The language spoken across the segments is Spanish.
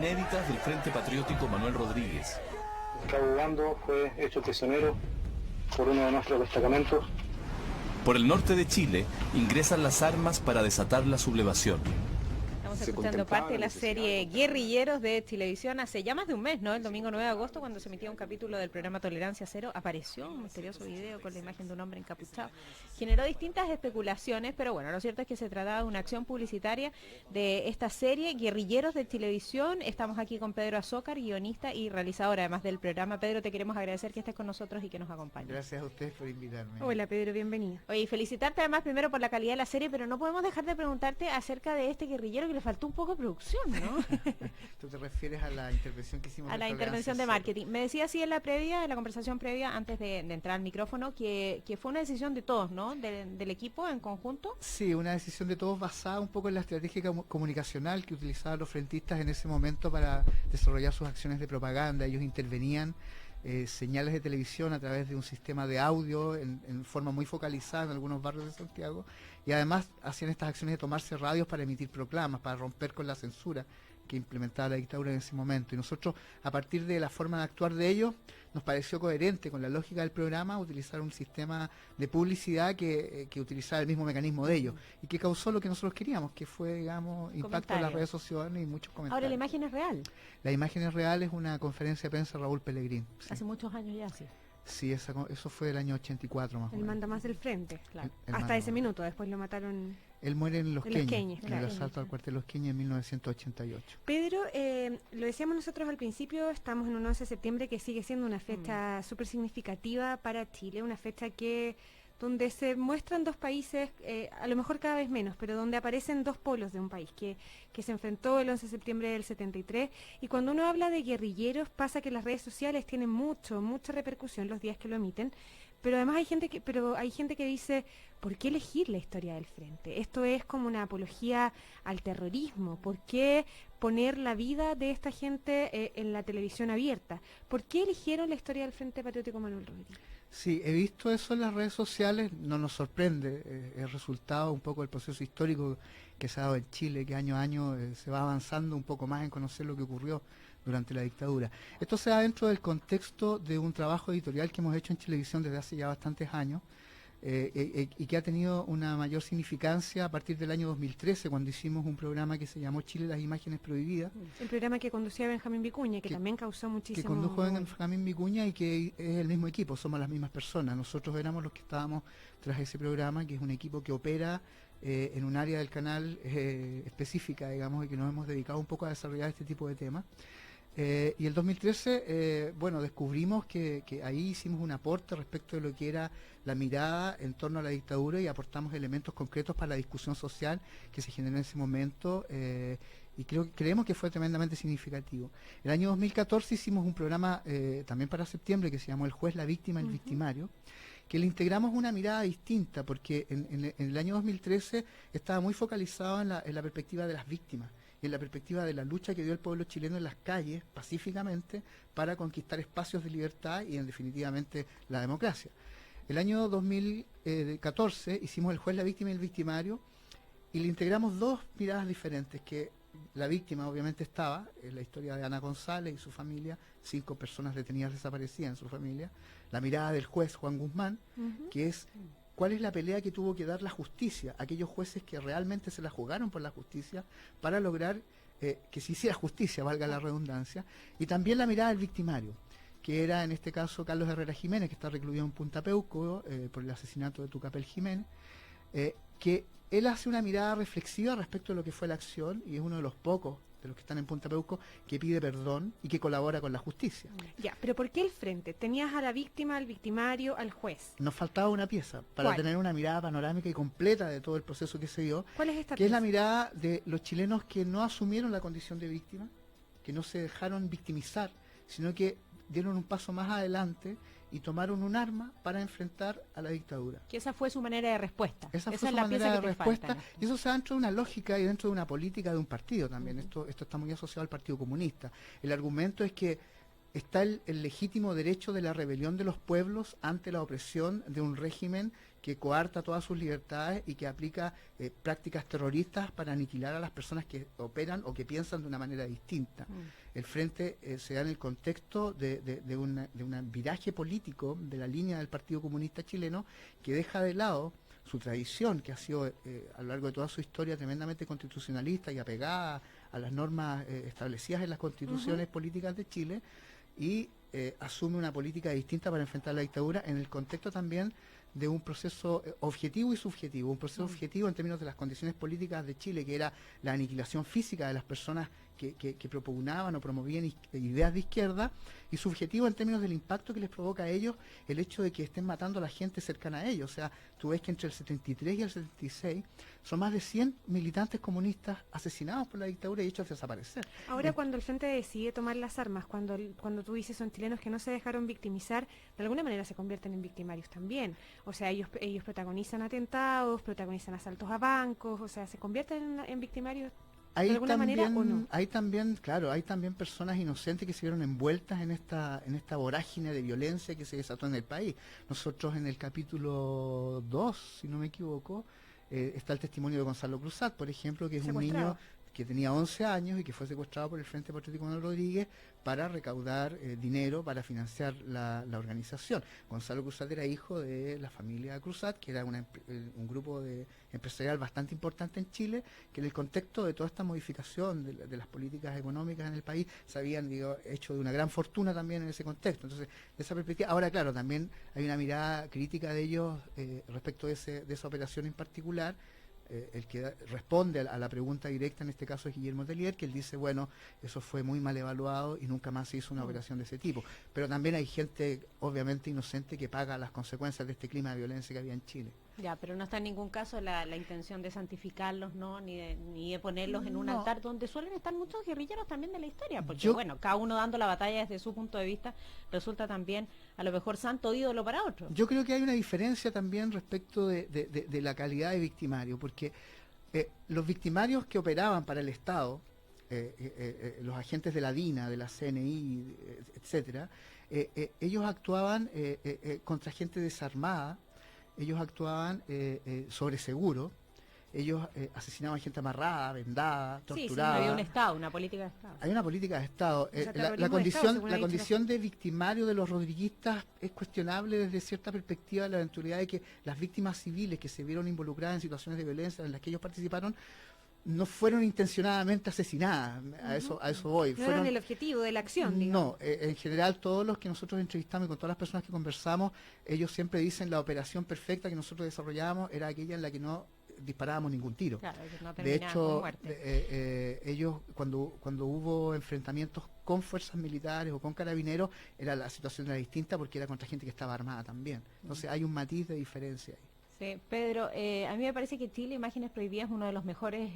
Inéditas del Frente Patriótico Manuel Rodríguez. Cabo Bando fue hecho prisionero por uno de nuestros destacamentos. Por el norte de Chile ingresan las armas para desatar la sublevación. Estamos escuchando parte de la serie Guerrilleros de Chilevisión hace ya más de un mes, ¿no? El domingo 9 de agosto, cuando se emitía un capítulo del programa Tolerancia Cero, apareció un misterioso video con la imagen de un hombre encapuchado. Generó distintas especulaciones, pero bueno, lo cierto es que se trataba de una acción publicitaria de esta serie Guerrilleros de Chilevisión. Estamos aquí con Pedro Azócar, guionista y realizador además del programa. Pedro, te queremos agradecer que estés con nosotros y que nos acompañes. Gracias a ustedes por invitarme. Hola Pedro, bienvenido. Oye, felicitarte además primero por la calidad de la serie, pero no podemos dejar de preguntarte acerca de este guerrillero que le faltó un poco de producción, ¿no? ¿Tú te refieres a la intervención que hicimos? A la intervención de marketing. Me decía así en la conversación previa, antes de entrar al micrófono, que fue una decisión de todos, ¿no? Del equipo en conjunto. Sí, una decisión de todos basada un poco en la estrategia comunicacional que utilizaban los frentistas en ese momento para desarrollar sus acciones de propaganda. Ellos intervenían señales de televisión a través de un sistema de audio en forma muy focalizada en algunos barrios de Santiago, y además hacían estas acciones de tomarse radios para emitir proclamas, para romper con la censura que implementaba la dictadura en ese momento. Y nosotros, a partir de la forma de actuar de ellos, nos pareció coherente con la lógica del programa utilizar un sistema de publicidad que utilizaba el mismo mecanismo de ellos y que causó lo que nosotros queríamos, que fue, digamos, impacto en las redes sociales y muchos comentarios. Ahora, ¿la imagen es real? La imagen es real, es una conferencia de prensa de Raúl Pellegrín. Sí. Hace muchos años ya, sí. Sí, eso fue del año 84 más o menos. El manda más del frente, claro. Hasta ese minuto, después lo mataron. Él muere en Los Queñes, en claro. el asalto al cuartel Los Queñes en 1988. Pedro, lo decíamos nosotros al principio, estamos en un 11 de septiembre que sigue siendo una fecha súper significativa para Chile, una fecha donde se muestran dos países, a lo mejor cada vez menos, pero donde aparecen dos polos de un país, que se enfrentó el 11 de septiembre del 73, y cuando uno habla de guerrilleros pasa que las redes sociales tienen mucha repercusión los días que lo emiten, pero además hay gente que dice, ¿por qué elegir la historia del frente? Esto es como una apología al terrorismo. ¿Por qué poner la vida de esta gente en la televisión abierta? ¿Por qué eligieron la historia del Frente Patriótico Manuel Rodríguez? Sí, he visto eso en las redes sociales, no nos sorprende, es resultado un poco del proceso histórico que se ha dado en Chile, que año a año se va avanzando un poco más en conocer lo que ocurrió durante la dictadura. Esto se da dentro del contexto de un trabajo editorial que hemos hecho en Chilevisión desde hace ya bastantes años, y que ha tenido una mayor significancia a partir del año 2013, cuando hicimos un programa que se llamó Chile, las imágenes prohibidas. El programa que conducía Benjamín Vicuña, que también causó muchísimo... Que condujo Benjamín Vicuña y que es el mismo equipo, somos las mismas personas. Nosotros éramos los que estábamos tras ese programa, que es un equipo que opera en un área del canal específica, digamos, y que nos hemos dedicado un poco a desarrollar este tipo de temas. Y el 2013, descubrimos que ahí hicimos un aporte respecto de lo que era la mirada en torno a la dictadura y aportamos elementos concretos para la discusión social que se generó en ese momento, y creemos que fue tremendamente significativo. El año 2014 hicimos un programa también para septiembre que se llamó El juez, la víctima, el victimario, que le integramos una mirada distinta, porque en el año 2013 estaba muy focalizado en la perspectiva de las víctimas y en la perspectiva de la lucha que dio el pueblo chileno en las calles, pacíficamente, para conquistar espacios de libertad y, en definitivamente, la democracia. El año 2014 hicimos El juez, la víctima y el victimario, y le integramos dos miradas diferentes, que la víctima obviamente estaba en la historia de Ana González y su familia, 5 personas detenidas desaparecidas en su familia, la mirada del juez Juan Guzmán, que es cuál es la pelea que tuvo que dar la justicia, aquellos jueces que realmente se la jugaron por la justicia para lograr que se hiciera justicia, valga la redundancia, y también la mirada del victimario, que era en este caso Carlos Herrera Jiménez, que está recluido en Punta Peuco por el asesinato de Tucapel Jiménez, que él hace una mirada reflexiva respecto de lo que fue la acción y es uno de los pocos de los que están en Punta Peuco que pide perdón y que colabora con la justicia. Ya, pero ¿por qué el frente? Tenías a la víctima, al victimario, al juez. Nos faltaba una pieza para tener una mirada panorámica y completa de todo el proceso que se dio. ¿Cuál es esta que pieza? Es la mirada de los chilenos que no asumieron la condición de víctima, que no se dejaron victimizar, sino que dieron un paso más adelante y tomaron un arma para enfrentar a la dictadura. Que esa fue su manera de respuesta. Esa fue es su la manera pieza de que te respuesta, falta, ¿no? y eso se da dentro de una lógica y dentro de una política de un partido también. Esto está muy asociado al Partido Comunista. El argumento es que está el legítimo derecho de la rebelión de los pueblos ante la opresión de un régimen que coarta todas sus libertades y que aplica prácticas terroristas para aniquilar a las personas que operan o que piensan de una manera distinta. El Frente se da en el contexto de un viraje político de la línea del Partido Comunista Chileno, que deja de lado su tradición, que ha sido a lo largo de toda su historia tremendamente constitucionalista y apegada a las normas establecidas en las constituciones políticas de Chile, y asume una política distinta para enfrentar la dictadura en el contexto también de un proceso objetivo y subjetivo. Un proceso objetivo en términos de las condiciones políticas de Chile, que era la aniquilación física de las personas que propugnaban o promovían ideas de izquierda, y subjetivo en términos del impacto que les provoca a ellos el hecho de que estén matando a la gente cercana a ellos. O sea, tú ves que entre el 73 y el 76 son más de 100 militantes comunistas asesinados por la dictadura y hechos desaparecer. Ahora, cuando el Frente decide tomar las armas, cuando tú dices son chilenos que no se dejaron victimizar, de alguna manera se convierten en victimarios también. O sea, ellos protagonizan atentados, protagonizan asaltos a bancos, o sea, se convierten en victimarios de alguna manera, ¿o no? Hay también personas inocentes que se vieron envueltas en esta vorágine de violencia que se desató en el país. Nosotros en el capítulo 2, si no me equivoco, está el testimonio de Gonzalo Cruzat, por ejemplo, que es un niño que tenía 11 años y que fue secuestrado por el Frente Patriótico Manuel Rodríguez para recaudar dinero para financiar la organización. Gonzalo Cruzat era hijo de la familia Cruzat, que era un grupo empresarial bastante importante en Chile, que en el contexto de toda esta modificación de las políticas económicas en el país se habían hecho de una gran fortuna también en ese contexto. Entonces, de esa perspectiva, ahora claro, también hay una mirada crítica de ellos respecto de esa operación en particular. El que responde a la pregunta directa en este caso es Guillermo Tellier, que él dice, bueno, eso fue muy mal evaluado y nunca más se hizo una operación de ese tipo. Pero también hay gente obviamente inocente que paga las consecuencias de este clima de violencia que había en Chile. Ya, pero no está en ningún caso la intención de santificarlos, ¿no? Ni de ponerlos en un altar donde suelen estar muchos guerrilleros también de la historia, porque bueno, cada uno dando la batalla desde su punto de vista resulta también a lo mejor santo ídolo para otros. Yo creo que hay una diferencia también respecto de la calidad de victimario, porque los victimarios que operaban para el Estado, los agentes de la DINA, de la CNI, etcétera, ellos actuaban contra gente desarmada. Ellos actuaban sobre seguro, ellos asesinaban gente amarrada, vendada, torturada. Sí, había un Estado, una política de Estado. Hay una política de Estado. La condición de victimario de los rodriguistas es cuestionable desde cierta perspectiva, de la eventualidad de que las víctimas civiles que se vieron involucradas en situaciones de violencia en las que ellos participaron no fueron intencionadamente asesinadas. A eso voy. No eran el objetivo de la acción, digamos. No, en general todos los que nosotros entrevistamos y con todas las personas que conversamos, ellos siempre dicen la operación perfecta que nosotros desarrollábamos era aquella en la que no disparábamos ningún tiro. Claro, no, de hecho, ellos cuando hubo enfrentamientos con fuerzas militares o con carabineros, la situación era distinta porque era contra gente que estaba armada también. Entonces hay un matiz de diferencia ahí. Sí, Pedro, a mí me parece que Chile Imágenes Prohibidas es uno de los mejores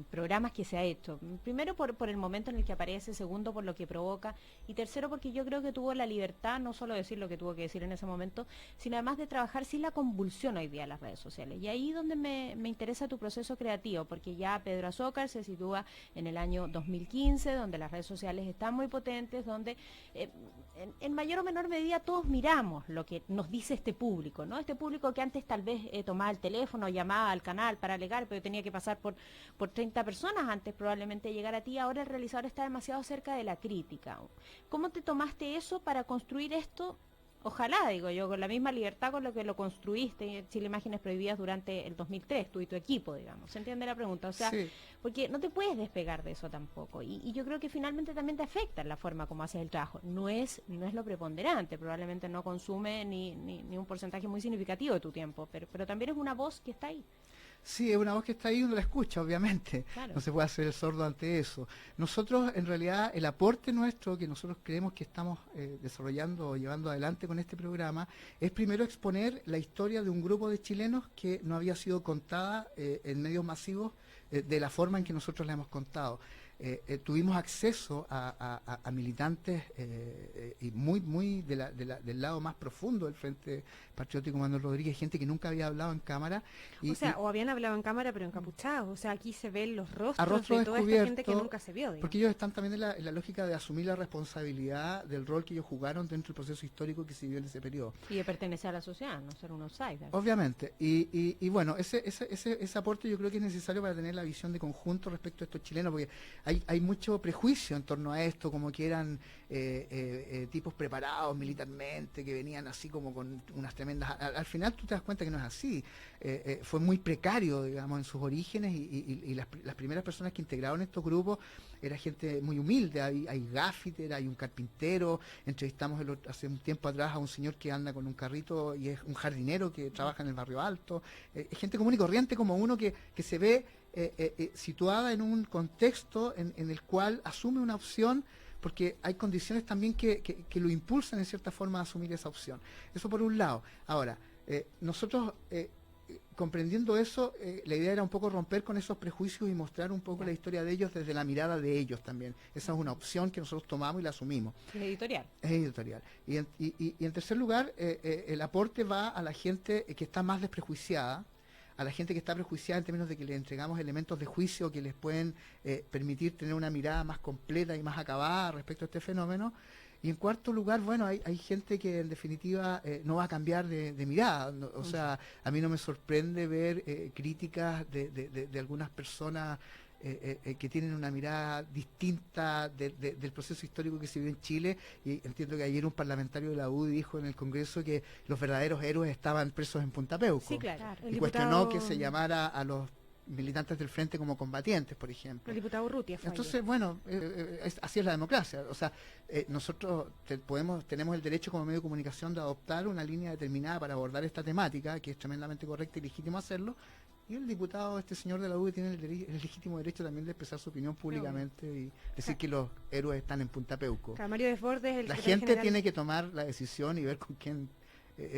programas que se ha hecho. Primero por el momento en el que aparece, segundo por lo que provoca y tercero porque yo creo que tuvo la libertad, no solo de decir lo que tuvo que decir en ese momento, sino además de trabajar sin la convulsión hoy día de las redes sociales. Y ahí donde me interesa tu proceso creativo, porque ya Pedro Azócar se sitúa en el año 2015, donde las redes sociales están muy potentes, donde en mayor o menor medida todos miramos lo que nos dice este público, ¿no? Este público que antes tal vez tomaba el teléfono, llamaba al canal para alegar, pero tenía que pasar por 30 personas antes probablemente llegar a ti. Ahora el realizador está demasiado cerca de la crítica. ¿Cómo te tomaste eso para construir esto? Ojalá, digo yo, con la misma libertad con lo que lo construiste Chile Imágenes Prohibidas durante el 2003, tú y tu equipo, digamos. ¿Se entiende la pregunta? O sea, sí. Porque no te puedes despegar de eso tampoco. Y yo creo que finalmente también te afecta en la forma como haces el trabajo. No es lo preponderante, probablemente no consume ni un porcentaje muy significativo de tu tiempo, pero también es una voz que está ahí. Sí, es una voz que está ahí, uno la escucha, obviamente. Claro. No se puede hacer el sordo ante eso. Nosotros, en realidad, el aporte nuestro que nosotros creemos que estamos desarrollando o llevando adelante con este programa es primero exponer la historia de un grupo de chilenos que no había sido contada en medios masivos de la forma en que nosotros la hemos contado. tuvimos acceso a militantes y muy del lado más profundo del Frente Patriótico Manuel Rodríguez, gente que nunca había hablado en cámara. O habían hablado en cámara pero encapuchados. O sea, aquí se ven los rostros rostro de toda esta gente que nunca se vio. Digamos. Porque ellos están también en la lógica de asumir la responsabilidad del rol que ellos jugaron dentro del proceso histórico que se vivió en ese periodo. Y de pertenecer a la sociedad, no ser un outsider. Obviamente. Y bueno, ese aporte yo creo que es necesario para tener la visión de conjunto respecto a estos chilenos, porque hay mucho prejuicio en torno a esto, como que eran tipos preparados militarmente, que venían así como con unas tremendas... Al final tú te das cuenta que no es así. Fue muy precario, digamos, en sus orígenes, y las primeras personas que integraron estos grupos era gente muy humilde. Hay gaffiter, hay un carpintero, entrevistamos hace un tiempo atrás a un señor que anda con un carrito y es un jardinero que trabaja en el Barrio Alto. Es gente común y corriente como uno que se ve situada en un contexto en el cual asume una opción, porque hay condiciones también que lo impulsan en cierta forma a asumir esa opción. Eso por un lado. Ahora, nosotros comprendiendo eso, la idea era un poco romper con esos prejuicios y mostrar un poco la historia de ellos desde la mirada de ellos también. Esa es una opción que nosotros tomamos y la asumimos. Es editorial. Es editorial. Y en tercer lugar, el aporte va a la gente que está más desprejuiciada, a la gente que está prejuiciada en términos de que le entregamos elementos de juicio que les pueden permitir tener una mirada más completa y más acabada respecto a este fenómeno. Y en cuarto lugar, bueno, hay gente que en definitiva no va a cambiar de mirada. O sea, a mí no me sorprende ver críticas de algunas personas que tienen una mirada distinta del proceso histórico que se vive en Chile. Y entiendo que ayer un parlamentario de la UDI dijo en el Congreso que los verdaderos héroes estaban presos en Punta Peuco. Sí, claro. Y cuestionó que se llamara a los militantes del Frente como combatientes, por ejemplo. El diputado Urrutia fue Entonces, ayer. bueno, así es la democracia. O sea, nosotros tenemos el derecho como medio de comunicación de adoptar una línea determinada para abordar esta temática, que es tremendamente correcta y legítimo hacerlo. Y el diputado, este señor de la UDI, tiene el legítimo derecho también de expresar su opinión públicamente y decir que los héroes están en Punta Peuco. Mario Desbordes, el La secretario gente general... tiene que tomar la decisión y ver con quién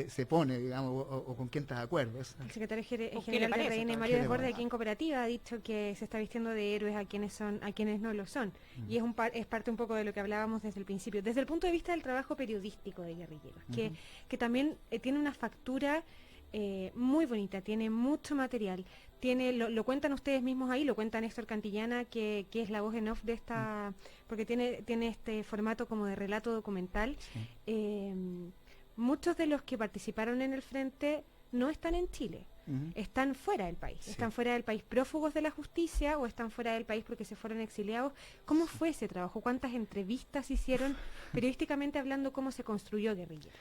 se pone, digamos, o con quién está de acuerdo. El secretario ¿Qué le general de parece, RN, entonces? Mario Desbordes, aquí en Cooperativa, ha dicho que se está vistiendo de héroes a quienes no lo son. Y es parte un poco de lo que hablábamos desde el principio. Desde el punto de vista del trabajo periodístico de Guerrilleros, que también tiene una factura muy bonita, tiene mucho material. Lo cuentan ustedes mismos ahí, lo cuenta Néstor Cantillana, que es la voz en off de esta... Porque tiene este formato como de relato documental. Sí. Muchos de los que participaron en el frente no están en Chile, están fuera del país, Sí. están fuera del país prófugos de la justicia o están fuera del país porque se fueron exiliados. ¿Cómo fue ese trabajo? ¿Cuántas entrevistas hicieron periodísticamente hablando? ¿Cómo se construyó Guerrillero?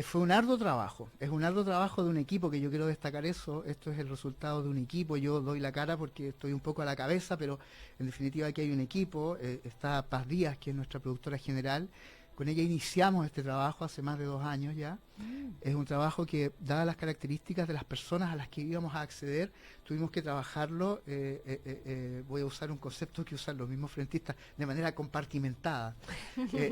Fue un arduo trabajo, es un arduo trabajo de un equipo, que yo quiero destacar eso. Esto es el resultado de un equipo. Yo doy la cara porque estoy un poco a la cabeza, pero en definitiva aquí hay un equipo. Está Paz Díaz, que es nuestra productora general. Con ella iniciamos este trabajo hace más de 2 años ya. Es un trabajo que, dadas las características de las personas a las que íbamos a acceder, tuvimos que trabajarlo, voy a usar un concepto que usan los mismos frentistas, de manera compartimentada.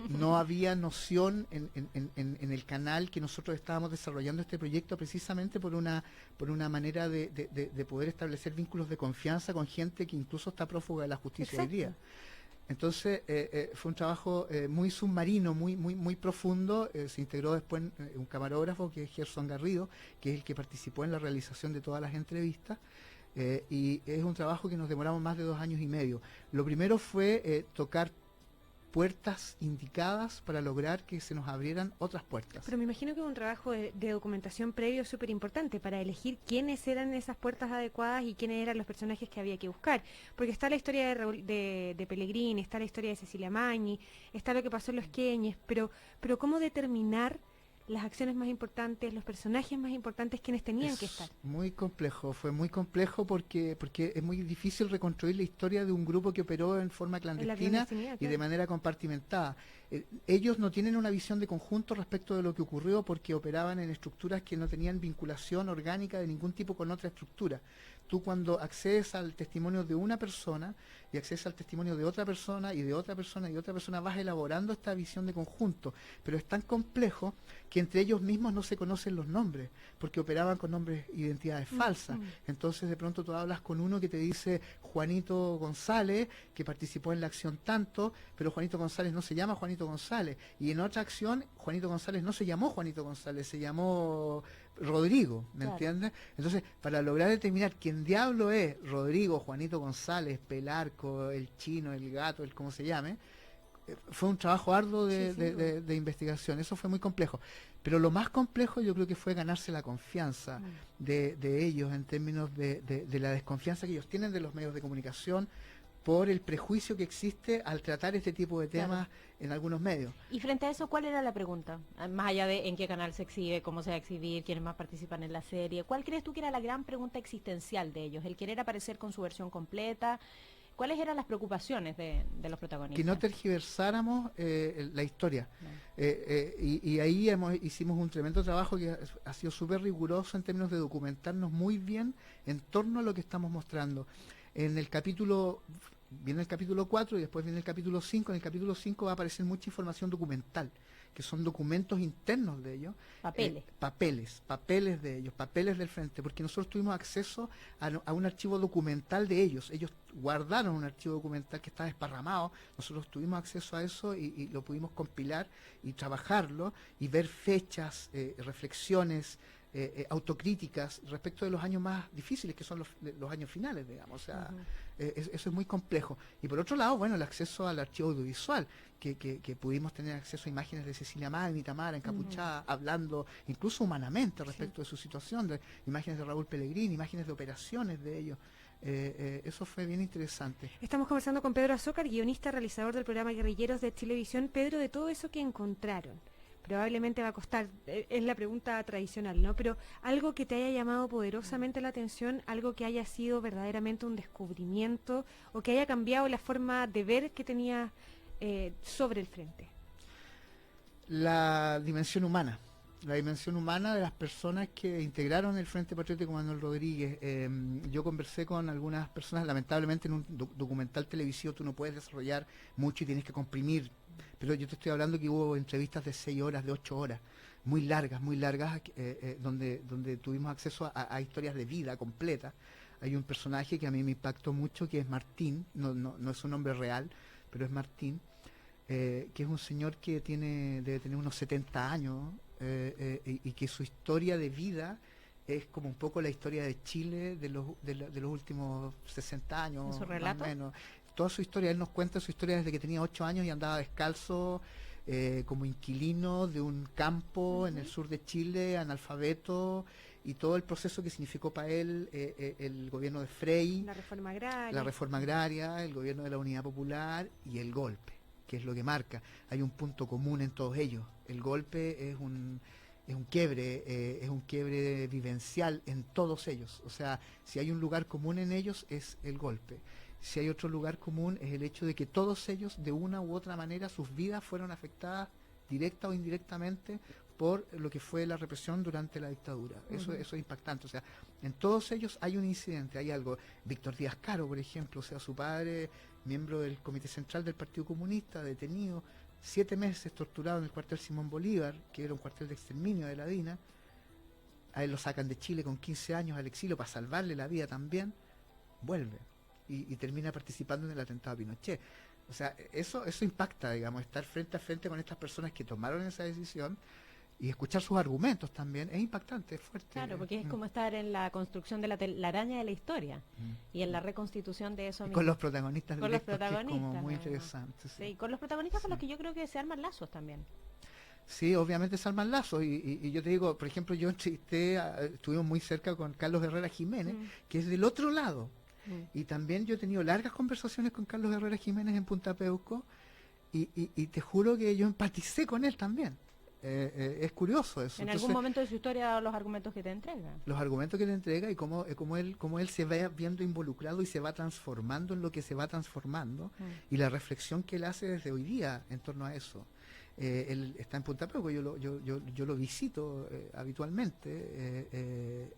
No había noción en el canal que nosotros estábamos desarrollando este proyecto precisamente por una manera de poder establecer vínculos de confianza con gente que incluso está prófuga de la justicia hoy día. Entonces fue un trabajo muy submarino, muy profundo. Se integró después un camarógrafo que es Gerson Garrido, que es el que participó en la realización de todas las entrevistas. Y es un trabajo que nos demoramos más de 2 años y medio. Lo primero fue tocar puertas indicadas para lograr que se nos abrieran otras puertas. Pero me imagino que un trabajo de documentación previo súper importante para elegir quiénes eran esas puertas adecuadas y quiénes eran los personajes que había que buscar. Porque está la historia de Pellegrini, está la historia de Cecilia Magni, está lo que pasó en Los Queñes, pero ¿cómo determinar las acciones más importantes, los personajes más importantes, quienes tenían que estar? Muy complejo, fue muy complejo porque es muy difícil reconstruir la historia de un grupo que operó en forma clandestina y de manera compartimentada. Ellos no tienen una visión de conjunto respecto de lo que ocurrió porque operaban en estructuras que no tenían vinculación orgánica de ningún tipo con otra estructura. Tú, cuando accedes al testimonio de una persona y accedes al testimonio de otra persona y de otra persona y de otra persona, vas elaborando esta visión de conjunto, pero es tan complejo que entre ellos mismos no se conocen los nombres, porque operaban con nombres, identidades falsas. Entonces de pronto tú hablas con uno que te dice Juanito González, que participó en la acción tanto, pero Juanito González no se llama Juanito González. Y en otra acción, Juanito González no se llamó Juanito González, se llamó Rodrigo, ¿me entiendes? Entonces, para lograr determinar quién diablo es Rodrigo, Juanito González, Pelarco, el Chino, el Gato, el como se llame, fue un trabajo arduo de investigación. Eso fue muy complejo. Pero lo más complejo yo creo que fue ganarse la confianza de ellos en términos de la desconfianza que ellos tienen de los medios de comunicación por el prejuicio que existe al tratar este tipo de temas en algunos medios. Y frente a eso, ¿cuál era la pregunta? Más allá de en qué canal se exhibe, cómo se va a exhibir, quiénes más participan en la serie, ¿cuál crees tú que era la gran pregunta existencial de ellos? ¿El querer aparecer con su versión completa? ¿Cuáles eran las preocupaciones de los protagonistas? Que no tergiversáramos la historia. No. Y ahí hicimos un tremendo trabajo que ha sido súper riguroso en términos de documentarnos muy bien en torno a lo que estamos mostrando. En el capítulo, viene el capítulo 4 y después viene el capítulo 5. En el capítulo 5 va a aparecer mucha información documental, que son documentos internos de ellos. Papeles de ellos, papeles del frente, porque nosotros tuvimos acceso a un archivo documental de ellos. Ellos guardaron un archivo documental que está desparramado, nosotros tuvimos acceso a eso y lo pudimos compilar y trabajarlo y ver fechas, reflexiones, autocríticas respecto de los años más difíciles, que son los años finales, digamos. O sea, eso es muy complejo. Y por otro lado, bueno, el acceso al archivo audiovisual, que pudimos tener acceso a imágenes de Cecilia Magni, Tamara encapuchada, hablando incluso humanamente respecto de su situación, de imágenes de Raúl Pellegrini, imágenes de operaciones de ellos. Eso fue bien interesante. Estamos conversando con Pedro Azócar, guionista, realizador del programa Guerrilleros de Chilevisión. Pedro, de todo eso que encontraron, probablemente va a costar, es la pregunta tradicional, ¿no? Pero algo que te haya llamado poderosamente la atención, algo que haya sido verdaderamente un descubrimiento o que haya cambiado la forma de ver que tenías sobre el frente. La dimensión humana de las personas que integraron el Frente Patriótico Manuel Rodríguez. Yo conversé con algunas personas, lamentablemente en un documental televisivo tú no puedes desarrollar mucho y tienes que comprimir, pero yo te estoy hablando que hubo entrevistas de 6 horas, de 8 horas, muy largas, donde tuvimos acceso a historias de vida completa. Hay un personaje que a mí me impactó mucho, que es Martín, no es un nombre real, pero es Martín, que es un señor que debe tener unos 70 años, y que su historia de vida es como un poco la historia de Chile de los últimos 60 años, ¿su relato? más o menos. Toda su historia, él nos cuenta su historia desde que tenía 8 años y andaba descalzo como inquilino de un campo en el sur de Chile, analfabeto, y todo el proceso que significó para él el gobierno de Frei, La reforma agraria, el gobierno de la Unidad Popular y el golpe, que es lo que marca. Hay un punto común en todos ellos. El golpe es un quiebre vivencial en todos ellos. O sea, si hay un lugar común en ellos es el golpe. Si hay otro lugar común es el hecho de que todos ellos, de una u otra manera, sus vidas fueron afectadas directa o indirectamente por lo que fue la represión durante la dictadura. Eso es impactante. O sea, en todos ellos hay un incidente, hay algo. Víctor Díaz Caro, por ejemplo, o sea, su padre, miembro del Comité Central del Partido Comunista, detenido, 7 meses torturado en el cuartel Simón Bolívar, que era un cuartel de exterminio de la DINA. A él lo sacan de Chile con 15 años al exilio para salvarle la vida también. Vuelve y termina participando en el atentado a Pinochet. O sea, eso impacta, digamos, estar frente a frente con estas personas que tomaron esa decisión y escuchar sus argumentos también. Es impactante, es fuerte. Claro, porque es como estar en la construcción de la araña de la historia y en la reconstitución de eso mismo. Con los protagonistas con los directos, protagonistas, que es como muy ¿no? interesante. Sí, con los protagonistas con los que yo creo que se arman lazos también. Sí, obviamente se arman lazos y yo te digo, por ejemplo, yo estuvimos muy cerca con Carlos Herrera Jiménez, que es del otro lado. Y también yo he tenido largas conversaciones con Carlos Herrera Jiménez en Punta Peuco y te juro que yo empaticé con él también. Es curioso eso. En algún momento de su historia ha dado los argumentos que te entrega. Los argumentos que te entrega y cómo él se va viendo involucrado y se va transformando en lo que se va transformando y la reflexión que él hace desde hoy día en torno a eso. Él está en Punta Peuco, yo lo visito habitualmente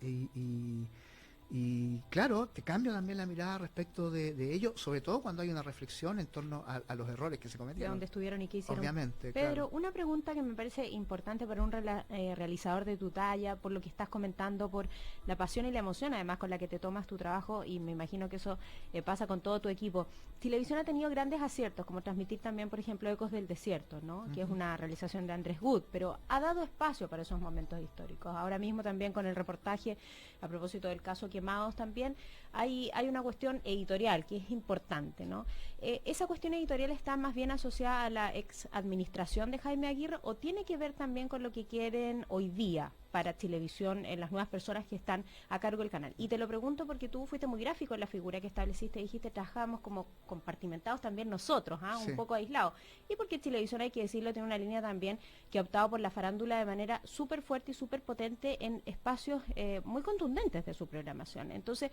Y claro, te cambia también la mirada respecto de ello, sobre todo cuando hay una reflexión en torno a los errores que se De cometieron. dónde estuvieron y qué hicieron. Obviamente, Pedro, claro. una pregunta que me parece importante para un realizador de tu talla, por lo que estás comentando, por la pasión y la emoción además con la que te tomas tu trabajo, y me imagino que eso pasa con todo tu equipo. Televisión ha tenido grandes aciertos, como transmitir también, por ejemplo, Ecos del Desierto, ¿no? Que es una realización de Andrés Wood, pero ha dado espacio para esos momentos históricos. Ahora mismo también con el reportaje, a propósito del caso Quemados también, hay una cuestión editorial que es importante, ¿no? ¿Esa cuestión editorial está más bien asociada a la ex administración de Jaime Aguirre o tiene que ver también con lo que quieren hoy día para televisión en las nuevas personas que están a cargo del canal? Y te lo pregunto porque tú fuiste muy gráfico en la figura que estableciste, dijiste, trabajamos como compartimentados también nosotros, Sí. un poco aislados. Y porque Televisión, hay que decirlo, tiene una línea también que ha optado por la farándula de manera súper fuerte y súper potente en espacios muy contundentes de su programación. Entonces,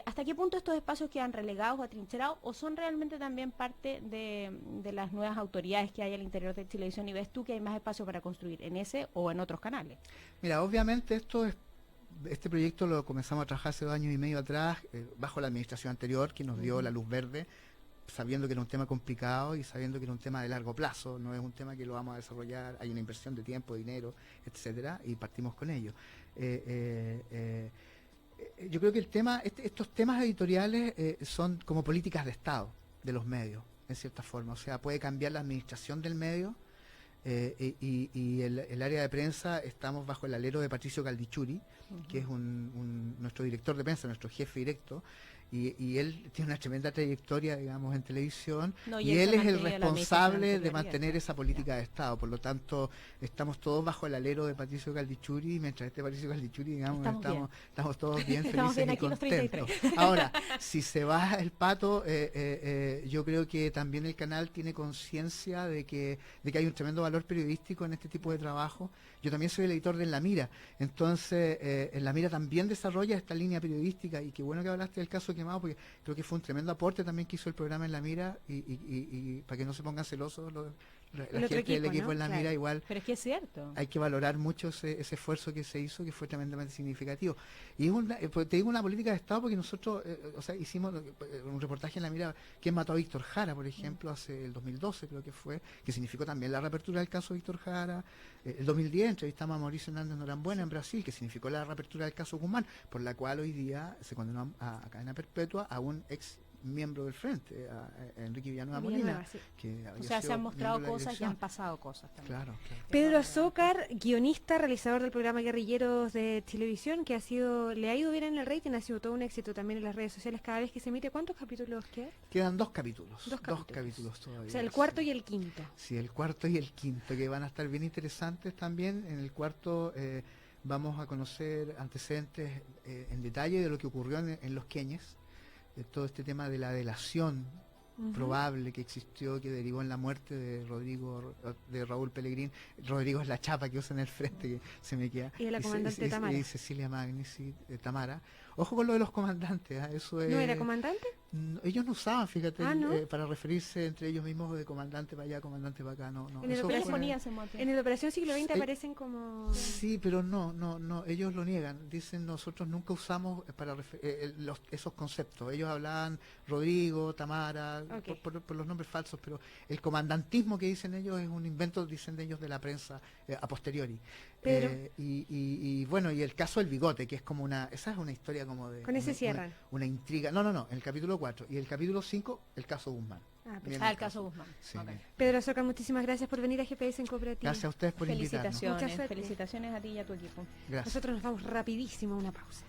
¿hasta qué punto estos espacios quedan relegados o atrincherados o son realmente también parte de las nuevas autoridades que hay al interior de Televisión y ves tú que hay más espacio para construir en ese o en otros canales? Mira, obviamente este proyecto lo comenzamos a trabajar hace 2 años y medio atrás, bajo la administración anterior, que nos dio la luz verde, sabiendo que era un tema complicado y sabiendo que era un tema de largo plazo, no es un tema que lo vamos a desarrollar, hay una inversión de tiempo, dinero, etcétera, y partimos con ello. Yo creo que estos temas editoriales son como políticas de Estado de los medios, en cierta forma. O sea, puede cambiar la administración del medio y el área de prensa estamos bajo el alero de Patricio Caldichuri, que es nuestro director de prensa, nuestro jefe directo. Y él tiene una tremenda trayectoria, digamos, en televisión, y él es el responsable de mantener esa política de Estado. Por lo tanto, estamos todos bajo el alero de Patricio Caldichuri, y mientras esté Patricio Caldichuri, digamos, estamos todos bien Estamos felices bien y aquí los contentos. 33. Ahora, si se va el pato, yo creo que también el canal tiene conciencia de que hay un tremendo valor periodístico en este tipo de trabajo. Yo también soy el editor de En La Mira, entonces En La Mira también desarrolla esta línea periodística, y qué bueno que hablaste del caso Quemado, porque creo que fue un tremendo aporte también que hizo el programa En La Mira, y para que no se pongan celosos la gente del equipo, ¿no? En La Mira, igual. Pero es que es cierto. Hay que valorar mucho ese esfuerzo que se hizo, que fue tremendamente significativo. Y te digo una política de Estado porque nosotros, hicimos un reportaje en La Mira, ¿quién mató a Víctor Jara, por ejemplo, hace el 2012 creo que fue, que significó también la reapertura del caso Víctor Jara. El 2010 entrevistamos a Mauricio Hernández Norambuena en Brasil, que significó la reapertura del caso Guzmán, por la cual hoy día se condenó a cadena perpetua a un ex miembro del Frente, a Enrique Villanueva Molina. Sí. Que O sea, se han mostrado cosas y han pasado cosas también. Claro. Pedro Azócar, guionista, realizador del programa Guerrilleros de Televisión, que le ha ido bien en el rating, ha sido todo un éxito también en las redes sociales cada vez que se emite. ¿Cuántos capítulos quedan? Quedan 2 capítulos. Dos capítulos todavía. O sea, el cuarto y el quinto. Sí, el cuarto y el quinto, que van a estar bien interesantes también. En el cuarto vamos a conocer antecedentes en detalle de lo que ocurrió en Los Queñes, de todo este tema de la delación probable que existió, que derivó en la muerte de Raúl Pellegrín. Rodrigo es la chapa que usa en el frente, que se me queda. Y de la comandante Tamara. Y Cecilia Magnici, Tamara. Ojo con lo de los comandantes, eso es... ¿No era comandante? Ellos no usaban, fíjate, ¿no? para referirse entre ellos mismos de comandante para allá, comandante para acá, no. En el Eso Les Operación- fue- ponía ese mote. En el Operación Siglo XX aparecen como... Sí, pero no, ellos lo niegan. Dicen, nosotros nunca usamos esos conceptos. Ellos hablaban Rodrigo, Tamara, Ok. por los nombres falsos, pero el comandantismo que dicen ellos es un invento, dicen ellos, de la prensa a posteriori. Pero- Y bueno, y el caso del bigote, que es como esa es una historia como de... Con ese cierran. Una intriga. No, en el capítulo 4. Y el capítulo 5, el caso Guzmán. Bien, El caso Guzmán. Sí, Ok. bien. Pedro Azócar, muchísimas gracias por venir a GPS en Cooperativa. Gracias a ustedes por invitarnos. Felicitaciones. Mucha suerte. Felicitaciones a ti y a tu equipo. Gracias. Nosotros nos vamos rapidísimo a una pausa.